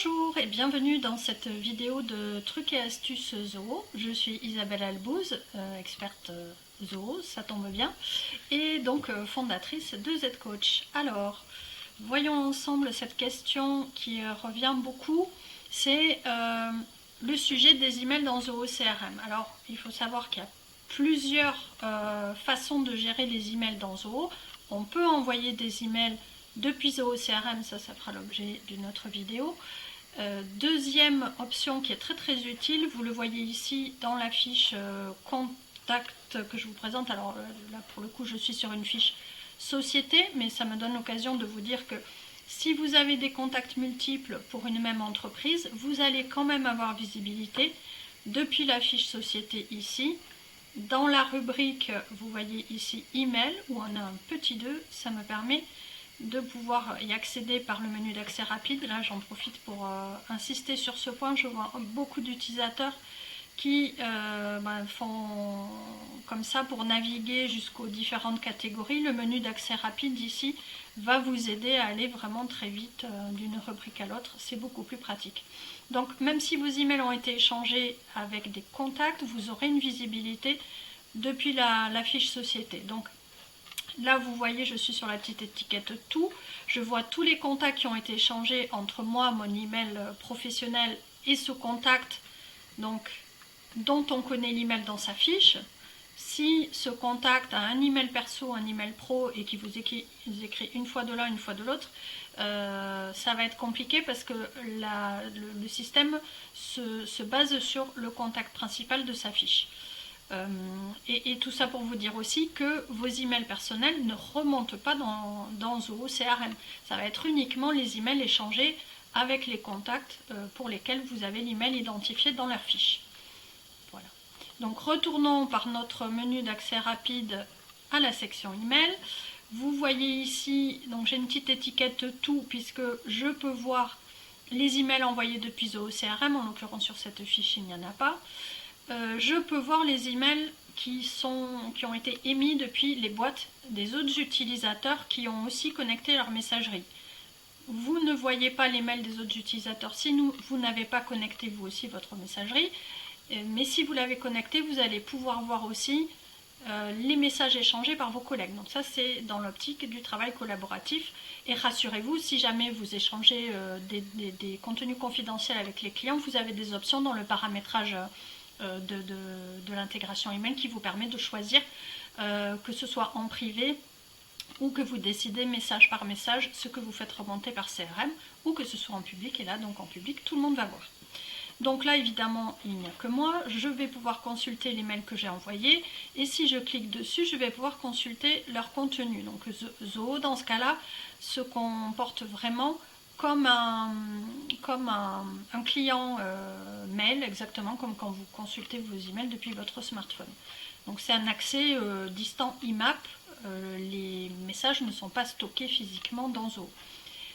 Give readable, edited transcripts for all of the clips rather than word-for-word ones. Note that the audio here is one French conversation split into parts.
Bonjour et bienvenue dans cette vidéo de trucs et astuces Zoho. Je suis Isabelle Albouze, experte Zoho, ça tombe bien, et donc fondatrice de Z-Coach. Alors, voyons ensemble cette question qui revient beaucoup, c'est le sujet des emails dans Zoho CRM. Alors, il faut savoir qu'il y a plusieurs façons de gérer les emails dans Zoho. On peut envoyer des emails depuis Zoho CRM, ça fera l'objet d'une autre vidéo. Deuxième option qui est très utile, vous le voyez ici dans la fiche contact que je vous présente. Alors là pour le coup je suis sur une fiche société, mais ça me donne l'occasion de vous dire que si vous avez des contacts multiples pour une même entreprise, vous allez quand même avoir visibilité depuis la fiche société ici. Dans la rubrique, vous voyez ici email où on a un petit 2, ça me permet de pouvoir y accéder par le menu d'accès rapide. Là j'en profite pour insister sur ce point. Je vois beaucoup d'utilisateurs qui font comme ça pour naviguer jusqu'aux différentes catégories. Le menu d'accès rapide ici va vous aider à aller vraiment très vite d'une rubrique à l'autre, c'est beaucoup plus pratique. Donc même si vos emails ont été échangés avec des contacts, vous aurez une visibilité depuis la fiche société. Donc là, vous voyez, je suis sur la petite étiquette tout. Je vois tous les contacts qui ont été échangés entre moi, mon email professionnel et ce contact, donc, dont on connaît l'email dans sa fiche. Si ce contact a un email perso, un email pro et qui vous écrit une fois de l'un, une fois de l'autre, ça va être compliqué parce que le système se base sur le contact principal de sa fiche. Et tout ça pour vous dire aussi que vos emails personnels ne remontent pas dans Zoho CRM. Ça va être uniquement les emails échangés avec les contacts pour lesquels vous avez l'email identifié dans leur fiche. Voilà. Donc retournons par notre menu d'accès rapide à la section email. Vous voyez ici, donc j'ai une petite étiquette tout puisque je peux voir les emails envoyés depuis Zoho CRM. En l'occurrence sur cette fiche il n'y en a pas. Je peux voir les emails qui ont été émis depuis les boîtes des autres utilisateurs qui ont aussi connecté leur messagerie. Vous ne voyez pas les mails des autres utilisateurs si vous n'avez pas connecté vous aussi votre messagerie, mais si vous l'avez connecté, vous allez pouvoir voir aussi les messages échangés par vos collègues. Donc ça c'est dans l'optique du travail collaboratif. Et rassurez-vous, si jamais vous échangez des contenus confidentiels avec les clients, vous avez des options dans le paramétrage de l'intégration email qui vous permet de choisir que ce soit en privé ou que vous décidez message par message ce que vous faites remonter par CRM ou que ce soit en public. Et là donc en public tout le monde va voir. Donc là évidemment il n'y a que moi, je vais pouvoir consulter les mails que j'ai envoyés et si je clique dessus je vais pouvoir consulter leur contenu. Donc Zoho dans ce cas là se comporte vraiment comme un client mail, exactement comme quand vous consultez vos emails depuis votre smartphone. Donc c'est un accès distant IMAP, les messages ne sont pas stockés physiquement dans Zoho.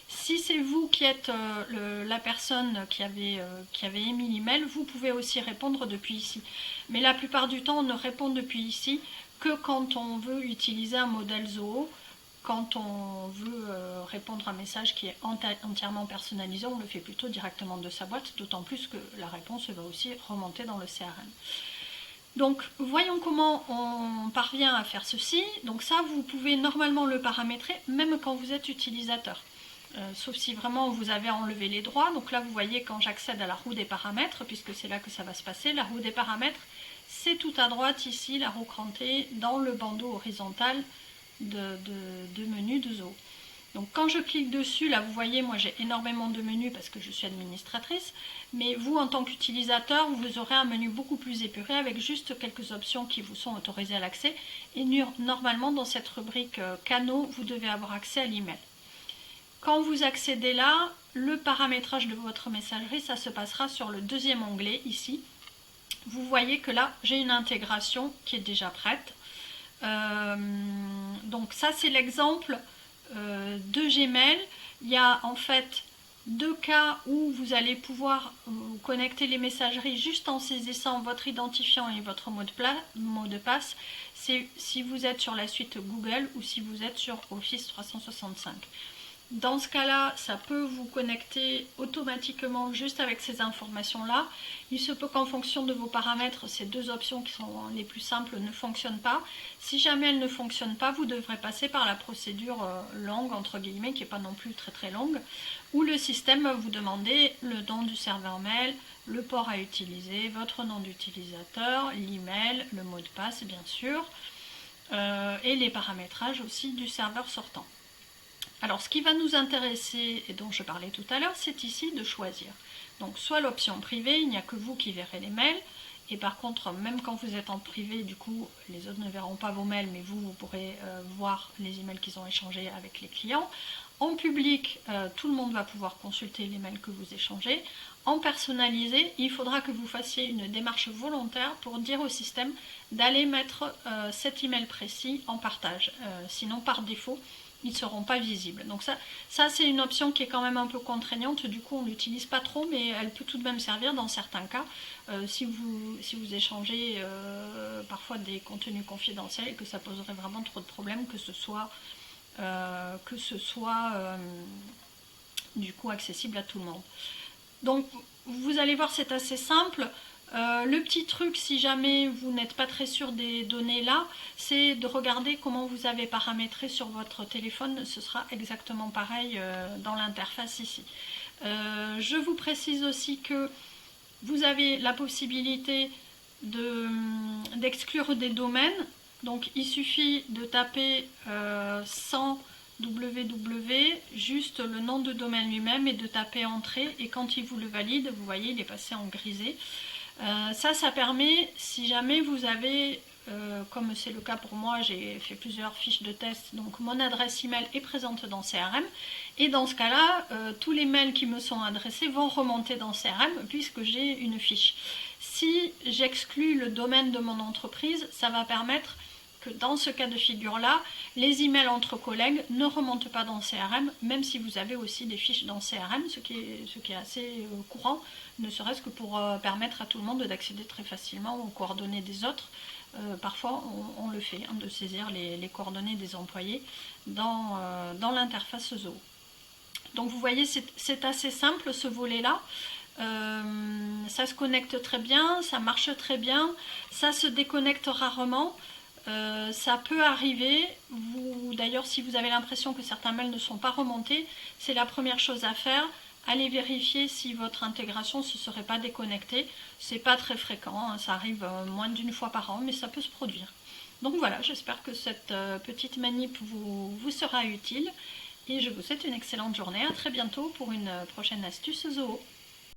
Si c'est vous qui êtes la personne qui avait émis l'email, vous pouvez aussi répondre depuis ici. Mais la plupart du temps, on ne répond depuis ici que quand on veut utiliser un modèle Zoho. Quand on veut répondre à un message qui est entièrement personnalisé, on le fait plutôt directement de sa boîte, d'autant plus que la réponse va aussi remonter dans le CRM. Donc voyons comment on parvient à faire ceci. Donc ça, vous pouvez normalement le paramétrer même quand vous êtes utilisateur. Sauf si vraiment vous avez enlevé les droits. Donc là vous voyez quand j'accède à la roue des paramètres, puisque c'est là que ça va se passer, la roue des paramètres, c'est tout à droite ici, la roue crantée, dans le bandeau horizontal de menus de Zoho. Donc quand je clique dessus, là vous voyez, moi j'ai énormément de menus parce que je suis administratrice, mais vous en tant qu'utilisateur, vous aurez un menu beaucoup plus épuré avec juste quelques options qui vous sont autorisées à l'accès. Et normalement dans cette rubrique canaux, vous devez avoir accès à l'email. Quand vous accédez là, le paramétrage de votre messagerie, ça se passera sur le deuxième onglet ici. Vous voyez que là, j'ai une intégration qui est déjà prête. Donc ça c'est l'exemple de Gmail. Il y a en fait deux cas où vous allez pouvoir connecter les messageries juste en saisissant votre identifiant et votre mot de passe. C'est si vous êtes sur la suite Google ou si vous êtes sur Office 365. Dans ce cas-là, ça peut vous connecter automatiquement juste avec ces informations-là. Il se peut qu'en fonction de vos paramètres, ces deux options qui sont les plus simples ne fonctionnent pas. Si jamais elles ne fonctionnent pas, vous devrez passer par la procédure longue, entre guillemets, qui n'est pas non plus très très longue, où le système va vous demander le nom du serveur mail, le port à utiliser, votre nom d'utilisateur, l'email, le mot de passe bien sûr, et les paramétrages aussi du serveur sortant. Alors ce qui va nous intéresser, et dont je parlais tout à l'heure, c'est ici de choisir. Donc soit l'option privée, il n'y a que vous qui verrez les mails, et par contre, même quand vous êtes en privé, du coup, les autres ne verront pas vos mails, mais vous pourrez voir les emails qu'ils ont échangés avec les clients. En public, tout le monde va pouvoir consulter les mails que vous échangez. En personnalisé, il faudra que vous fassiez une démarche volontaire pour dire au système d'aller mettre cet email précis en partage. Sinon, par défaut, ils ne seront pas visibles. Donc ça c'est une option qui est quand même un peu contraignante, du coup on ne l'utilise pas trop, mais elle peut tout de même servir dans certains cas, si vous échangez parfois des contenus confidentiels et que ça poserait vraiment trop de problèmes, que ce soit du coup accessible à tout le monde. Donc vous allez voir, c'est assez simple. Le petit truc, si jamais vous n'êtes pas très sûr des données là, c'est de regarder comment vous avez paramétré sur votre téléphone. Ce sera exactement pareil dans l'interface ici. Je vous précise aussi que vous avez la possibilité d'exclure des domaines. Donc il suffit de taper sans www, juste le nom de domaine lui-même, et de taper entrée, et quand il vous le valide, vous voyez, il est passé en grisé. Ça permet, si jamais vous avez, comme c'est le cas pour moi, j'ai fait plusieurs fiches de test, donc mon adresse email est présente dans CRM, et dans ce cas-là, tous les mails qui me sont adressés vont remonter dans CRM, puisque j'ai une fiche. Si j'exclus le domaine de mon entreprise, ça va permettre que dans ce cas de figure-là, les emails entre collègues ne remontent pas dans CRM, même si vous avez aussi des fiches dans CRM, ce qui est assez courant, ne serait-ce que pour permettre à tout le monde d'accéder très facilement aux coordonnées des autres. Parfois, on le fait, de saisir les coordonnées des employés dans l'interface Zoho. Donc vous voyez, c'est assez simple ce volet-là. Ça se connecte très bien, ça marche très bien, ça se déconnecte rarement. Ça peut arriver, d'ailleurs si vous avez l'impression que certains mails ne sont pas remontés, c'est la première chose à faire, allez vérifier si votre intégration ne se serait pas déconnectée. C'est pas très fréquent, ça arrive moins d'une fois par an, mais ça peut se produire. Donc voilà, j'espère que cette petite manip vous sera utile, et je vous souhaite une excellente journée. À très bientôt pour une prochaine astuce Zoho.